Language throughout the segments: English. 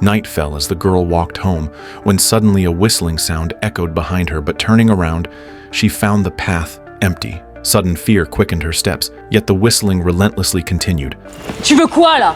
Night fell as the girl walked home, when suddenly a whistling sound echoed behind her, but turning around, she found the path empty. Sudden fear quickened her steps, yet the whistling relentlessly continued. Tu veux quoi, là?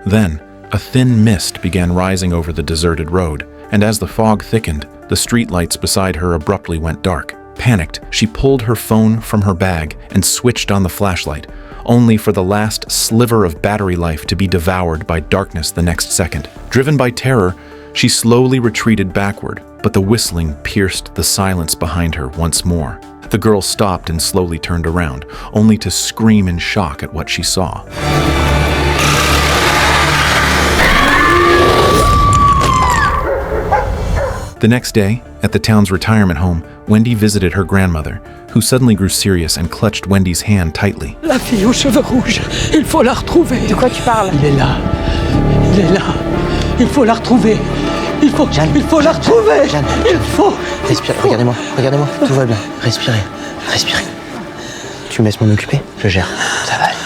Then, a thin mist began rising over the deserted road, and as the fog thickened, the streetlights beside her abruptly went dark. Panicked, she pulled her phone from her bag and switched on the flashlight, only for the last sliver of battery life to be devoured by darkness the next second. Driven by terror, she slowly retreated backward, but the whistling pierced the silence behind her once more. The girl stopped and slowly turned around, only to scream in shock at what she saw. The next day, at the town's retirement home, Wendy visited her grandmother, who suddenly grew serious and clutched Wendy's hand tightly. La fille aux cheveux rouges, il faut la retrouver. De quoi tu parles? Il est là. Il est là. Il faut la retrouver. Il faut la retrouver. Jeanne, il faut. Respire, regardez-moi, tout va bien. Respirez. Tu me laisses m'en occuper? Je gère. Ça va aller.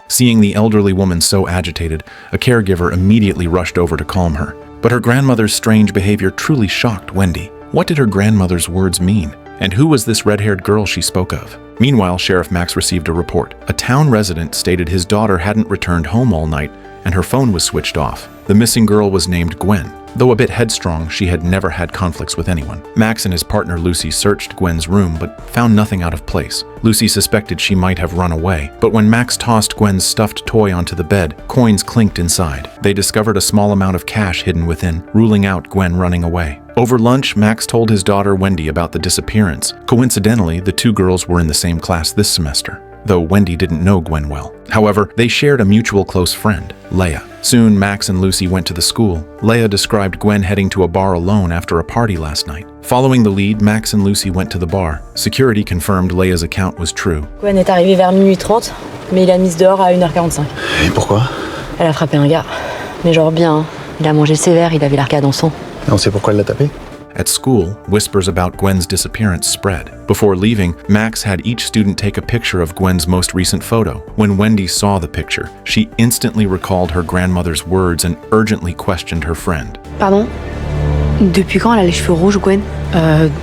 Seeing the elderly woman so agitated, a caregiver immediately rushed over to calm her. But her grandmother's strange behavior truly shocked Wendy. What did her grandmother's words mean? And who was this red-haired girl she spoke of? Meanwhile, Sheriff Max received a report. A town resident stated his daughter hadn't returned home all night, and her phone was switched off. The missing girl was named Gwen. Though a bit headstrong, she had never had conflicts with anyone. Max and his partner Lucy searched Gwen's room, but found nothing out of place. Lucy suspected she might have run away, but when Max tossed Gwen's stuffed toy onto the bed, coins clinked inside. They discovered a small amount of cash hidden within, ruling out Gwen running away. Over lunch, Max told his daughter Wendy about the disappearance. Coincidentally, the two girls were in the same class this semester, though Wendy didn't know Gwen well. However, they shared a mutual close friend, Leia. Soon, Max and Lucy went to the school. Leia described Gwen heading to a bar alone after a party last night. Following the lead, Max and Lucy went to the bar. Security confirmed Leia's account was true. Gwen est arrivée vers minuit 30, mais il a mis dehors à 1h45. Et pourquoi? Elle a frappé un gars. Mais genre bien, hein. Il a mangé sévère, il avait l'arcade en sang. Et on sait pourquoi elle l'a tapé? At school, whispers about Gwen's disappearance spread. Before leaving, Max had each student take a picture of Gwen's most recent photo. When Wendy saw the picture, she instantly recalled her grandmother's words and urgently questioned her friend. Pardon? Depuis quand elle a les cheveux rouges, Gwen?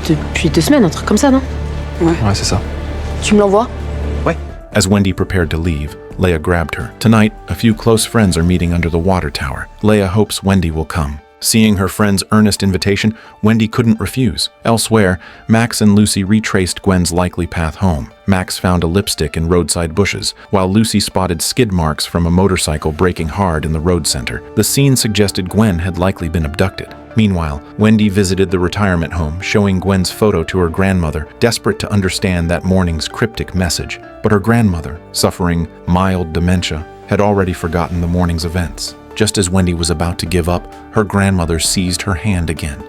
Depuis 2 semaines, un truc comme ça, non? Ouais, c'est ça. Tu me l'envoies? Ouais. As Wendy prepared to leave, Leia grabbed her. Tonight, a few close friends are meeting under the water tower. Leia hopes Wendy will come. Seeing her friend's earnest invitation, Wendy couldn't refuse. Elsewhere, Max and Lucy retraced Gwen's likely path home. Max found a lipstick in roadside bushes, while Lucy spotted skid marks from a motorcycle braking hard in the road center. The scene suggested Gwen had likely been abducted. Meanwhile, Wendy visited the retirement home, showing Gwen's photo to her grandmother, desperate to understand that morning's cryptic message. But her grandmother, suffering mild dementia, had already forgotten the morning's events. Just as Wendy was about to give up, her grandmother seized her hand again.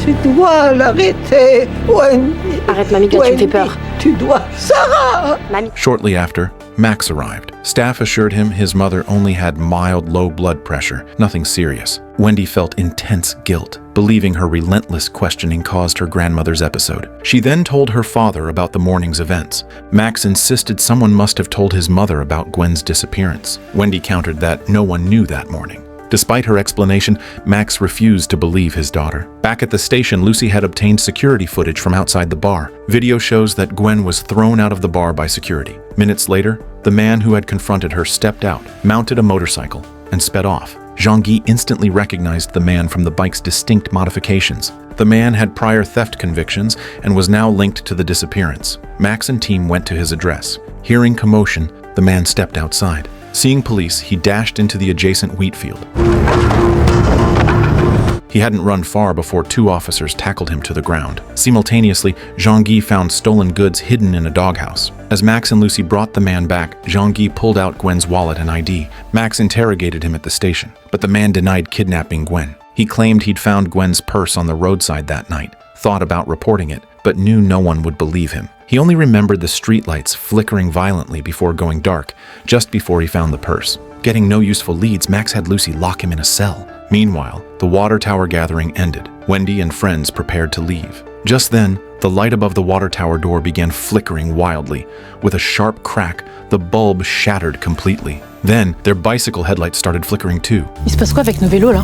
Tu dois l'arrêter, Wendy. Arrête, mamie, là, tu me fais peur. Tu dois, Sarah. Mamie. Shortly after, Max arrived. Staff assured him his mother only had mild low blood pressure, nothing serious. Wendy felt intense guilt, believing her relentless questioning caused her grandmother's episode. She then told her father about the morning's events. Max insisted someone must have told his mother about Gwen's disappearance. Wendy countered that no one knew that morning. Despite her explanation, Max refused to believe his daughter. Back at the station, Lucy had obtained security footage from outside the bar. Video shows that Gwen was thrown out of the bar by security. Minutes later, the man who had confronted her stepped out, mounted a motorcycle, and sped off. Jean-Guy instantly recognized the man from the bike's distinct modifications. The man had prior theft convictions and was now linked to the disappearance. Max and team went to his address. Hearing commotion, the man stepped outside. Seeing police, he dashed into the adjacent wheat field. He hadn't run far before 2 officers tackled him to the ground. Simultaneously, Jean-Guy found stolen goods hidden in a doghouse. As Max and Lucy brought the man back, Jean-Guy pulled out Gwen's wallet and ID. Max interrogated him at the station, but the man denied kidnapping Gwen. He claimed he'd found Gwen's purse on the roadside that night, thought about reporting it, but knew no one would believe him. He only remembered the streetlights flickering violently before going dark, just before he found the purse. Getting no useful leads, Max had Lucy lock him in a cell. Meanwhile, the water tower gathering ended. Wendy and friends prepared to leave. Just then, the light above the water tower door began flickering wildly. With a sharp crack, the bulb shattered completely. Then, their bicycle headlights started flickering too. Il se passe quoi avec nos vélos, là?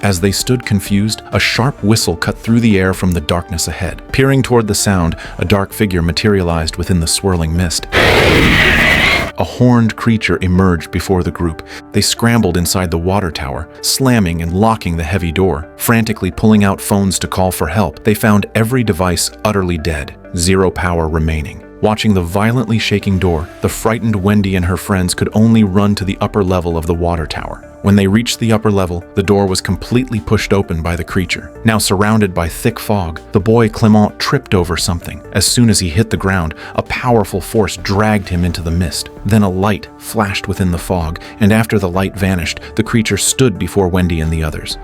As they stood confused, a sharp whistle cut through the air from the darkness ahead. Peering toward the sound, a dark figure materialized within the swirling mist. A horned creature emerged before the group. They scrambled inside the water tower, slamming and locking the heavy door. Frantically pulling out phones to call for help, they found every device utterly dead, zero power remaining. Watching the violently shaking door, the frightened Wendy and her friends could only run to the upper level of the water tower. When they reached the upper level, the door was completely pushed open by the creature. Now surrounded by thick fog, the boy Clément tripped over something. As soon as he hit the ground, a powerful force dragged him into the mist. Then a light flashed within the fog, and after the light vanished, the creature stood before Wendy and the others.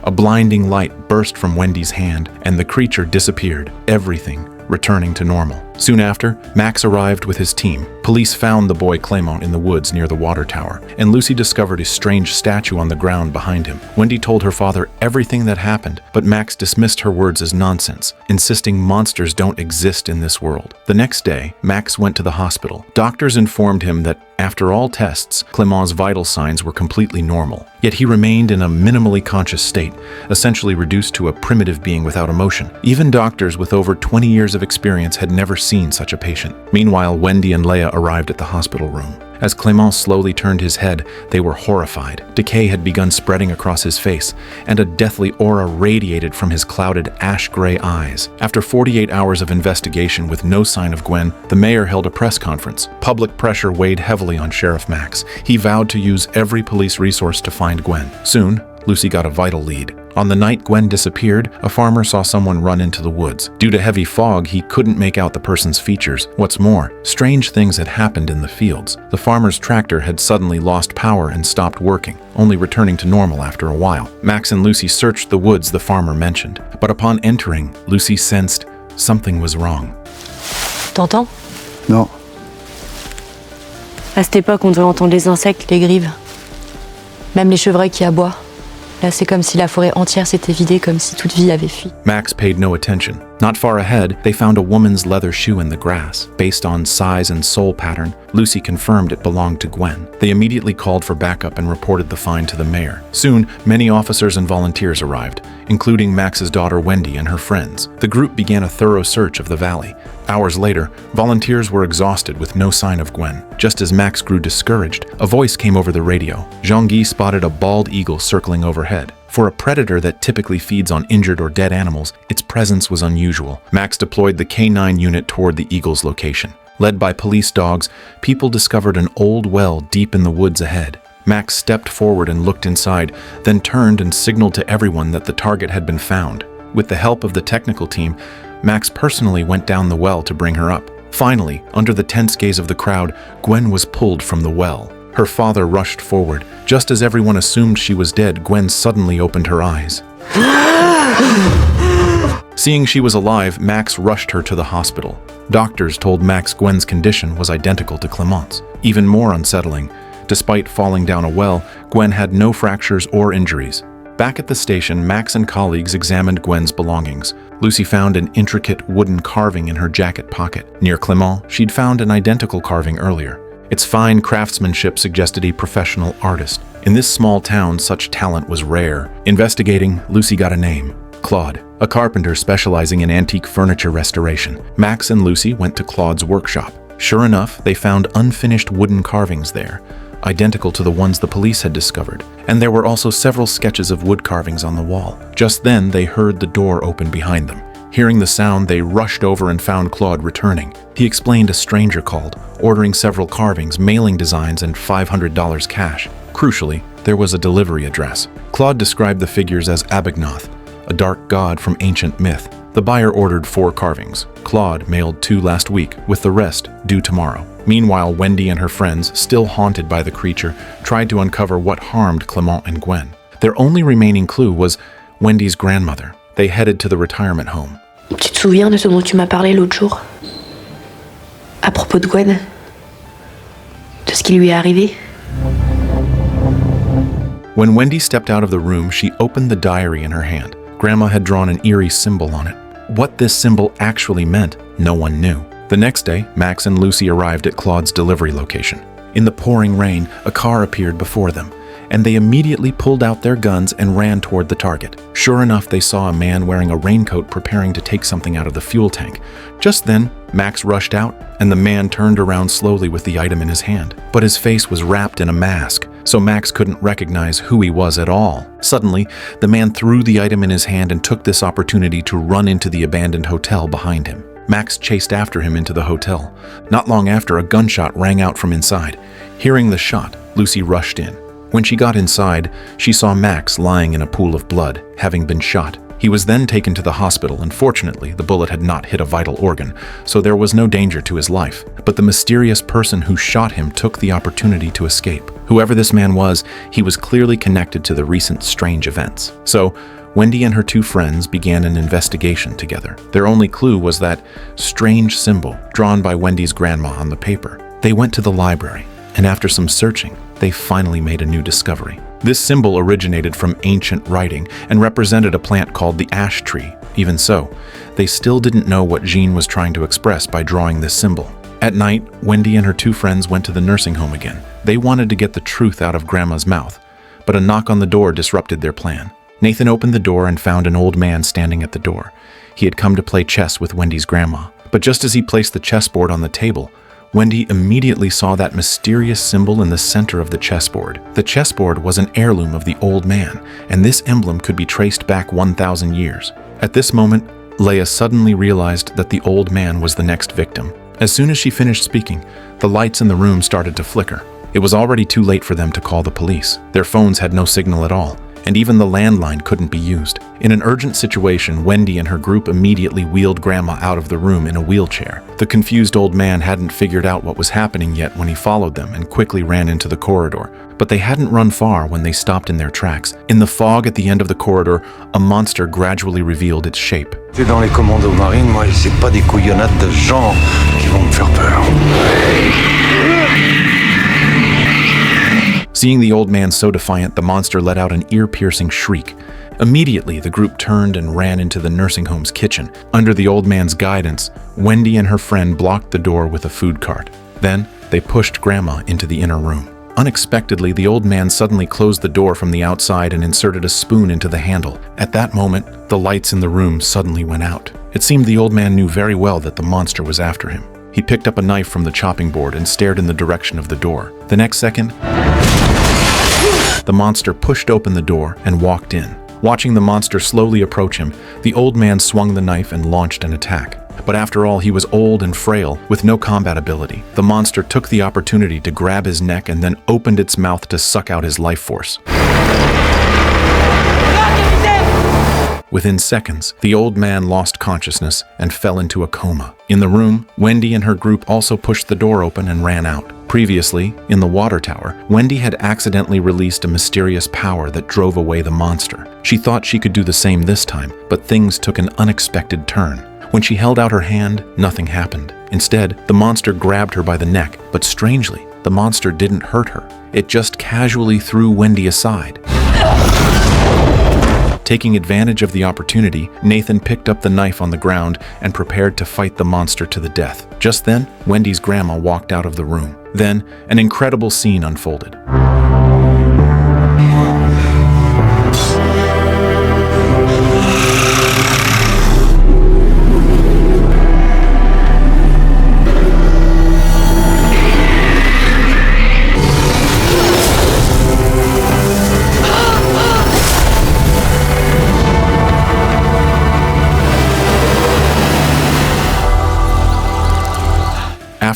A blinding light burst from Wendy's hand, and the creature disappeared, everything returning to normal. Soon after, Max arrived with his team. Police found the boy Clément in the woods near the water tower, and Lucy discovered a strange statue on the ground behind him. Wendy told her father everything that happened, but Max dismissed her words as nonsense, insisting monsters don't exist in this world. The next day, Max went to the hospital. Doctors informed him that after all tests, Clément's vital signs were completely normal. Yet he remained in a minimally conscious state, essentially reduced to a primitive being without emotion. Even doctors with over 20 years of experience had never seen such a patient. Meanwhile, Wendy and Leia arrived at the hospital room. As Clément slowly turned his head, they were horrified. Decay had begun spreading across his face, and a deathly aura radiated from his clouded ash-gray eyes. After 48 hours of investigation with no sign of Gwen, the mayor held a press conference. Public pressure weighed heavily on Sheriff Max. He vowed to use every police resource to find Gwen. Soon, Lucy got a vital lead. On the night Gwen disappeared, a farmer saw someone run into the woods. Due to heavy fog, he couldn't make out the person's features. What's more, strange things had happened in the fields. The farmer's tractor had suddenly lost power and stopped working, only returning to normal after a while. Max and Lucy searched the woods the farmer mentioned, but upon entering, Lucy sensed something was wrong. T'entends? Non. À cette époque, on devait entendre les insectes, les grives. Même les chevreuils qui aboient. Là, c'est comme si la forêt entière s'était vidée, comme si toute vie avait fui. Max paid no attention. Not far ahead, they found a woman's leather shoe in the grass. Based on size and sole pattern, Lucy confirmed it belonged to Gwen. They immediately called for backup and reported the find to the mayor. Soon, many officers and volunteers arrived, including Max's daughter Wendy and her friends. The group began a thorough search of the valley. Hours later, volunteers were exhausted with no sign of Gwen. Just as Max grew discouraged, a voice came over the radio. Jean-Guy spotted a bald eagle circling overhead. For a predator that typically feeds on injured or dead animals, its presence was unusual. Max deployed the K9 unit toward the eagle's location. Led by police dogs, people discovered an old well deep in the woods ahead. Max stepped forward and looked inside, then turned and signaled to everyone that the target had been found. With the help of the technical team, Max personally went down the well to bring her up. Finally, under the tense gaze of the crowd, Gwen was pulled from the well. Her father rushed forward. Just as everyone assumed she was dead, Gwen suddenly opened her eyes. Seeing she was alive, Max rushed her to the hospital. Doctors told Max Gwen's condition was identical to Clément's. Even more unsettling, despite falling down a well, Gwen had no fractures or injuries. Back at the station, Max and colleagues examined Gwen's belongings. Lucy found an intricate wooden carving in her jacket pocket. Near Clément, she'd found an identical carving earlier. Its fine craftsmanship suggested a professional artist. In this small town, such talent was rare. Investigating, Lucy got a name: Claude, a carpenter specializing in antique furniture restoration. Max and Lucy went to Claude's workshop. Sure enough, they found unfinished wooden carvings there, identical to the ones the police had discovered. And there were also several sketches of wood carvings on the wall. Just then, they heard the door open behind them. Hearing the sound, they rushed over and found Claude returning. He explained a stranger called, ordering several carvings, mailing designs, and $500 cash. Crucially, there was a delivery address. Claude described the figures as Abignoth, a dark god from ancient myth. The buyer ordered 4 carvings. Claude mailed 2 last week, with the rest due tomorrow. Meanwhile, Wendy and her friends, still haunted by the creature, tried to uncover what harmed Clément and Gwen. Their only remaining clue was Wendy's grandmother. They headed to the retirement home. Tu te souviens de ce dont tu m'as parlé l'autre jour? À propos de Gwen? De ce qui lui est arrivé? When Wendy stepped out of the room, she opened the diary in her hand. Grandma had drawn an eerie symbol on it. What this symbol actually meant, no one knew. The next day, Max and Lucy arrived at Claude's delivery location. In the pouring rain, a car appeared before them, and they immediately pulled out their guns and ran toward the target. Sure enough, they saw a man wearing a raincoat preparing to take something out of the fuel tank. Just then, Max rushed out, and the man turned around slowly with the item in his hand. But his face was wrapped in a mask, so Max couldn't recognize who he was at all. Suddenly, the man threw the item in his hand and took this opportunity to run into the abandoned hotel behind him. Max chased after him into the hotel. Not long after, a gunshot rang out from inside. Hearing the shot, Lucy rushed in. When she got inside, she saw Max lying in a pool of blood, having been shot. He was then taken to the hospital, and fortunately, the bullet had not hit a vital organ, so there was no danger to his life. But the mysterious person who shot him took the opportunity to escape. Whoever this man was, he was clearly connected to the recent strange events. So, Wendy and her two friends began an investigation together. Their only clue was that strange symbol drawn by Wendy's grandma on the paper. They went to the library, and after some searching, they finally made a new discovery. This symbol originated from ancient writing and represented a plant called the ash tree. Even so, they still didn't know what Jean was trying to express by drawing this symbol. At night, Wendy and her two friends went to the nursing home again. They wanted to get the truth out of Grandma's mouth, but a knock on the door disrupted their plan. Nathan opened the door and found an old man standing at the door. He had come to play chess with Wendy's grandma. But just as he placed the chessboard on the table, Wendy immediately saw that mysterious symbol in the center of the chessboard. The chessboard was an heirloom of the old man, and this emblem could be traced back 1,000 years. At this moment, Leia suddenly realized that the old man was the next victim. As soon as she finished speaking, the lights in the room started to flicker. It was already too late for them to call the police. Their phones had no signal at all, and even the landline couldn't be used. In an urgent situation, Wendy and her group immediately wheeled Grandma out of the room in a wheelchair. The confused old man hadn't figured out what was happening yet when he followed them and quickly ran into the corridor. But they hadn't run far when they stopped in their tracks. In the fog at the end of the corridor, a monster gradually revealed its shape. T'es dans les commandos marines, moi, et c'est pas des couillonnades de ce genre qui vont me faire peur. Seeing the old man so defiant, the monster let out an ear-piercing shriek. Immediately, the group turned and ran into the nursing home's kitchen. Under the old man's guidance, Wendy and her friend blocked the door with a food cart. Then, they pushed Grandma into the inner room. Unexpectedly, the old man suddenly closed the door from the outside and inserted a spoon into the handle. At that moment, the lights in the room suddenly went out. It seemed the old man knew very well that the monster was after him. He picked up a knife from the chopping board and stared in the direction of the door. The next second, the monster pushed open the door and walked in. Watching the monster slowly approach him, the old man swung the knife and launched an attack. But after all, he was old and frail, with no combat ability. The monster took the opportunity to grab his neck and then opened its mouth to suck out his life force. Within seconds, the old man lost consciousness and fell into a coma. In the room, Wendy and her group also pushed the door open and ran out. Previously, in the water tower, Wendy had accidentally released a mysterious power that drove away the monster. She thought she could do the same this time, but things took an unexpected turn. When she held out her hand, nothing happened. Instead, the monster grabbed her by the neck, but strangely, the monster didn't hurt her. It just casually threw Wendy aside. Taking advantage of the opportunity, Nathan picked up the knife on the ground and prepared to fight the monster to the death. Just then, Wendy's grandma walked out of the room. Then, an incredible scene unfolded.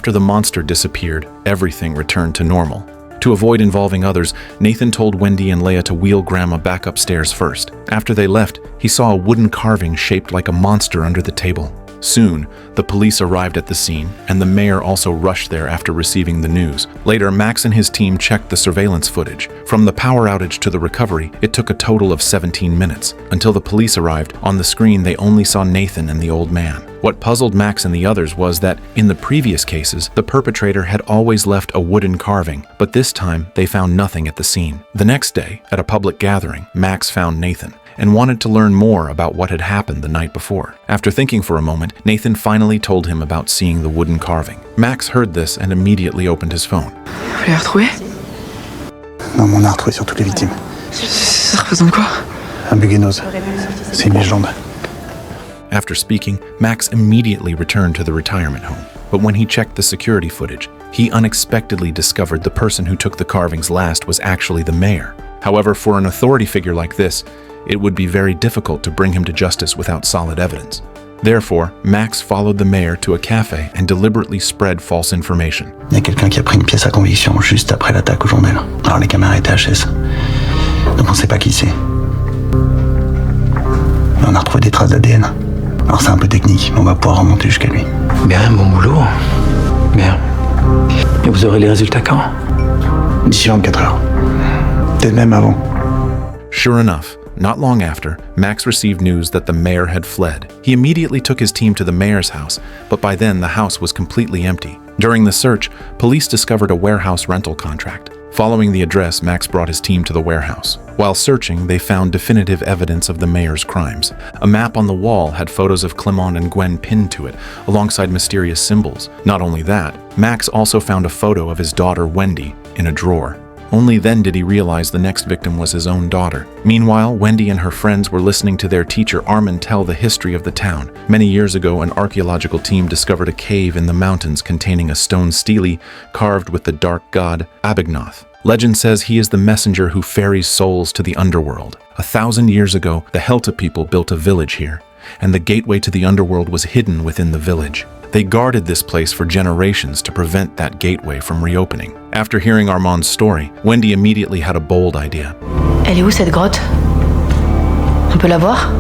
After the monster disappeared, everything returned to normal. To avoid involving others, Nathan told Wendy and Leia to wheel Grandma back upstairs first. After they left, he saw a wooden carving shaped like a monster under the table. Soon, the police arrived at the scene, and the mayor also rushed there after receiving the news. Later, Max and his team checked the surveillance footage. From the power outage to the recovery, it took a total of 17 minutes. Until the police arrived, on the screen they only saw Nathan and the old man. What puzzled Max and the others was that, in the previous cases, the perpetrator had always left a wooden carving, but this time they found nothing at the scene. The next day, at a public gathering, Max found Nathan, and wanted to learn more about what had happened the night before. After thinking for a moment, Nathan finally told him about seeing the wooden carving. Max heard this and immediately opened his phone. Vous l'avez retrouvé? Non, mais on a retrouvé sur toutes les victimes. Ça représente quoi? Un buguénose. C'est une légende. After speaking, Max immediately returned to the retirement home. But when he checked the security footage, he unexpectedly discovered the person who took the carvings last was actually the mayor. However, for an authority figure like this, it would be very difficult to bring him to justice without solid evidence. Therefore, Max followed the mayor to a cafe and deliberately spread false information. Il y a quelqu'un qui a pris une pièce à conviction juste après l'attaque aux jambelles. Alors les caméras étaient HS. Donc on sait pas qui c'est. Mais on a retrouvé des traces d'ADN. Alors c'est un peu technique, mais on va pouvoir remonter jusqu'à lui. Bien, bon boulot. Bien. Et vous aurez les résultats quand? D'ici 24 heures. Peut-être même avant. Sure enough, not long after, Max received news that the mayor had fled. He immediately took his team to the mayor's house, but by then the house was completely empty. During the search, police discovered a warehouse rental contract. Following the address, Max brought his team to the warehouse. While searching, they found definitive evidence of the mayor's crimes. A map on the wall had photos of Clement and Gwen pinned to it, alongside mysterious symbols. Not only that, Max also found a photo of his daughter Wendy in a drawer. Only then did he realize the next victim was his own daughter. Meanwhile, Wendy and her friends were listening to their teacher Armin tell the history of the town. Many years ago, an archaeological team discovered a cave in the mountains containing a stone stele carved with the dark god Abignoth. Legend says he is the messenger who ferries souls to the underworld. 1,000 years ago, the Helta people built a village here, and the gateway to the underworld was hidden within the village. They guarded this place for generations to prevent that gateway from reopening. After hearing Armand's story, Wendy immediately had a bold idea. Elle est où cette grotte? On peut la voir?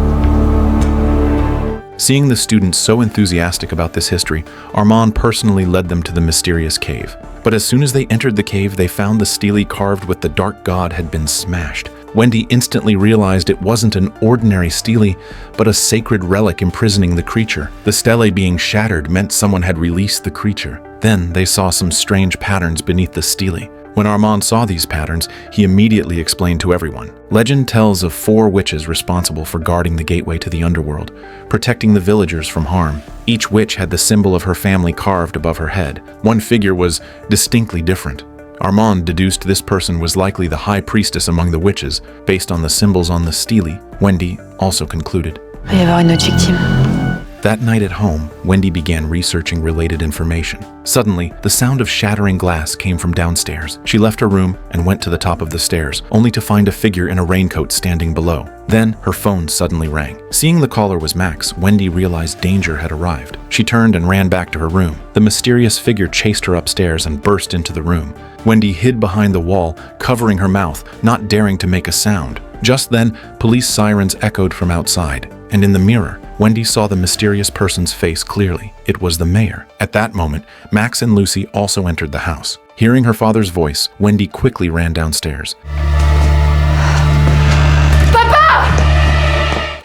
Seeing the students so enthusiastic about this history, Armand personally led them to the mysterious cave. But as soon as they entered the cave, they found the stele carved with the dark god had been smashed. Wendy instantly realized it wasn't an ordinary stele, but a sacred relic imprisoning the creature. The stele being shattered meant someone had released the creature. Then they saw some strange patterns beneath the stele. When Armand saw these patterns, he immediately explained to everyone. Legend tells of 4 witches responsible for guarding the gateway to the underworld, protecting the villagers from harm. Each witch had the symbol of her family carved above her head. One figure was distinctly different. Armand deduced this person was likely the high priestess among the witches, based on the symbols on the stele. Wendy also concluded. Il va y avoir une autre victime. That night at home, Wendy began researching related information. Suddenly, the sound of shattering glass came from downstairs. She left her room and went to the top of the stairs, only to find a figure in a raincoat standing below. Then, her phone suddenly rang. Seeing the caller was Max, Wendy realized danger had arrived. She turned and ran back to her room. The mysterious figure chased her upstairs and burst into the room. Wendy hid behind the wall, covering her mouth, not daring to make a sound. Just then, police sirens echoed from outside, and in the mirror, Wendy saw the mysterious person's face clearly. It was the mayor. At that moment, Max and Lucy also entered the house. Hearing her father's voice, Wendy quickly ran downstairs.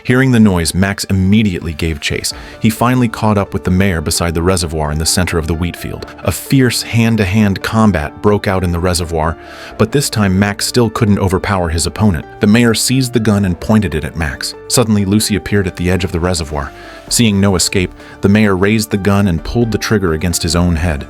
Hearing the noise, Max immediately gave chase. He finally caught up with the mayor beside the reservoir in the center of the wheat field. A fierce hand-to-hand combat broke out in the reservoir, but this time Max still couldn't overpower his opponent. The mayor seized the gun and pointed it at Max. Suddenly, Lucy appeared at the edge of the reservoir. Seeing no escape, the mayor raised the gun and pulled the trigger against his own head.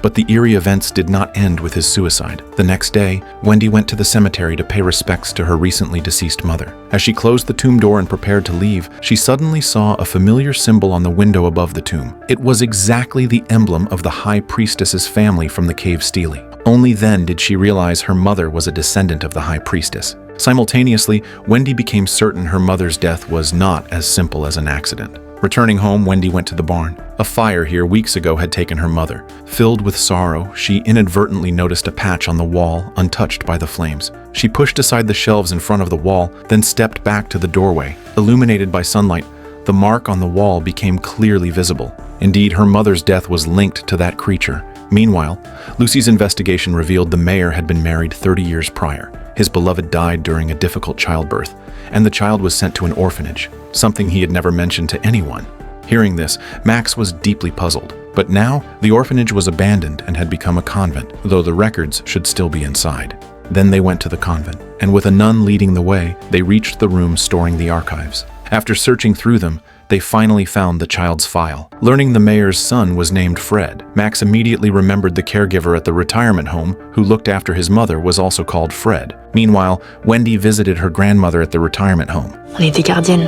But the eerie events did not end with his suicide. The next day, Wendy went to the cemetery to pay respects to her recently deceased mother. As she closed the tomb door and prepared to leave, she suddenly saw a familiar symbol on the window above the tomb. It was exactly the emblem of the high priestess's family from the cave stele. Only then did she realize her mother was a descendant of the high priestess. Simultaneously, Wendy became certain her mother's death was not as simple as an accident. Returning home, Wendy went to the barn. A fire here weeks ago had taken her mother. Filled with sorrow, she inadvertently noticed a patch on the wall, untouched by the flames. She pushed aside the shelves in front of the wall, then stepped back to the doorway. Illuminated by sunlight, the mark on the wall became clearly visible. Indeed, her mother's death was linked to that creature. Meanwhile, Lucy's investigation revealed the mayor had been married 30 years prior. His beloved died during a difficult childbirth, and the child was sent to an orphanage, something he had never mentioned to anyone. Hearing this, Max was deeply puzzled. But now, the orphanage was abandoned and had become a convent, though the records should still be inside. Then they went to the convent, and with a nun leading the way, they reached the room storing the archives. After searching through them, they finally found the child's file. Learning the mayor's son was named Fred, Max immediately remembered the caregiver at the retirement home who looked after his mother was also called Fred. Meanwhile, Wendy visited her grandmother at the retirement home. On était gardiennes.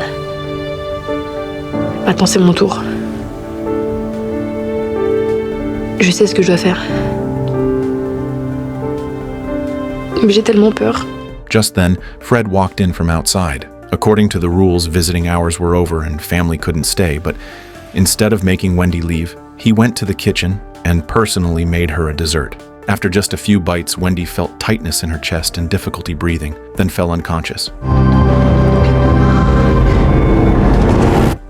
Maintenant, c'est mon tour. Je sais ce que je dois faire. Mais j'ai tellement peur. Just then, Fred walked in from outside. According to the rules, visiting hours were over and family couldn't stay, but instead of making Wendy leave, he went to the kitchen and personally made her a dessert. After just a few bites, Wendy felt tightness in her chest and difficulty breathing, then fell unconscious.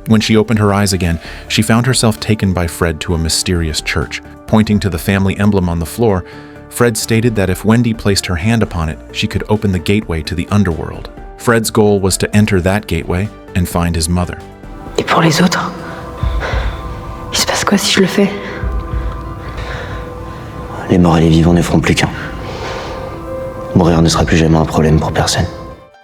When she opened her eyes again, she found herself taken by Fred to a mysterious church. Pointing to the family emblem on the floor, Fred stated that if Wendy placed her hand upon it, she could open the gateway to the underworld. Fred's goal was to enter that gateway and find his mother. Et pour les autres, il se passe quoi si je le fais? Les morts et les vivants ne feront plus qu'un. Mourir ne sera plus jamais un problème pour personne.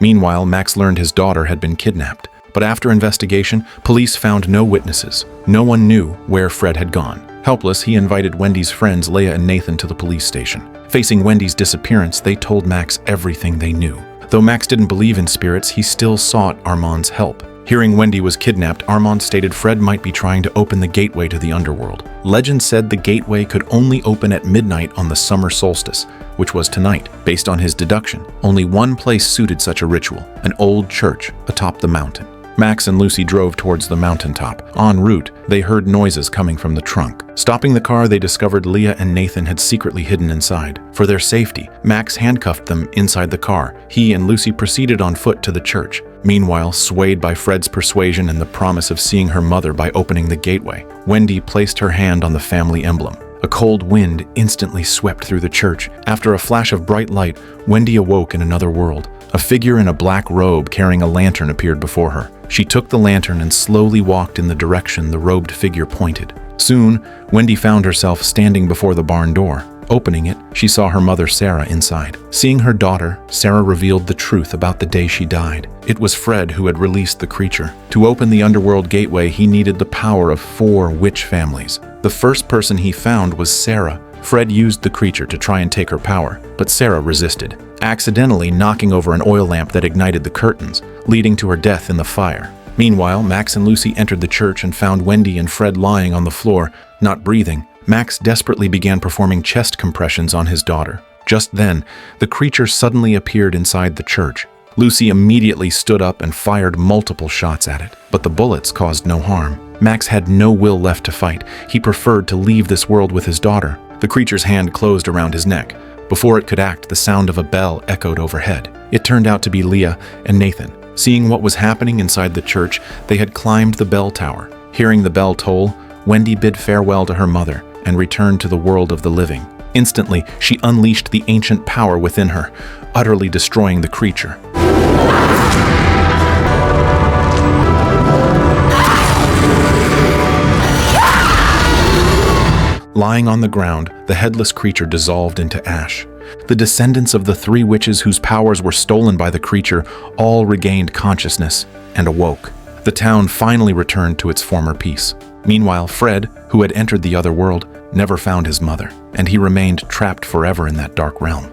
Meanwhile, Max learned his daughter had been kidnapped. But after investigation, police found no witnesses. No one knew where Fred had gone. Helpless, he invited Wendy's friends Leah and Nathan to the police station. Facing Wendy's disappearance, they told Max everything they knew. Though Max didn't believe in spirits, he still sought Armand's help. Hearing Wendy was kidnapped, Armand stated Fred might be trying to open the gateway to the underworld. Legend said the gateway could only open at midnight on the summer solstice, which was tonight. Based on his deduction, only one place suited such a ritual, an old church atop the mountain. Max and Lucy drove towards the mountaintop. En route, they heard noises coming from the trunk. Stopping the car, they discovered Leah and Nathan had secretly hidden inside. For their safety, Max handcuffed them inside the car. He and Lucy proceeded on foot to the church. Meanwhile, swayed by Fred's persuasion and the promise of seeing her mother by opening the gateway, Wendy placed her hand on the family emblem. A cold wind instantly swept through the church. After a flash of bright light, Wendy awoke in another world. A figure in a black robe carrying a lantern appeared before her. She took the lantern and slowly walked in the direction the robed figure pointed. Soon, Wendy found herself standing before the barn door. Opening it, she saw her mother Sarah inside. Seeing her daughter, Sarah revealed the truth about the day she died. It was Fred who had released the creature. To open the underworld gateway, he needed the power of 4 witch families. The first person he found was Sarah. Fred used the creature to try and take her power, but Sarah resisted, accidentally knocking over an oil lamp that ignited the curtains, leading to her death in the fire. Meanwhile, Max and Lucy entered the church and found Wendy and Fred lying on the floor, not breathing. Max desperately began performing chest compressions on his daughter. Just then, the creature suddenly appeared inside the church. Lucy immediately stood up and fired multiple shots at it, but the bullets caused no harm. Max had no will left to fight. He preferred to leave this world with his daughter. The creature's hand closed around his neck. Before it could act, the sound of a bell echoed overhead. It turned out to be Leah and Nathan. Seeing what was happening inside the church, they had climbed the bell tower. Hearing the bell toll, Wendy bid farewell to her mother and returned to the world of the living. Instantly, she unleashed the ancient power within her, utterly destroying the creature. Lying on the ground, the headless creature dissolved into ash. The descendants of the 3 witches whose powers were stolen by the creature all regained consciousness and awoke. The town finally returned to its former peace. Meanwhile, Fred, who had entered the other world, never found his mother, and he remained trapped forever in that dark realm.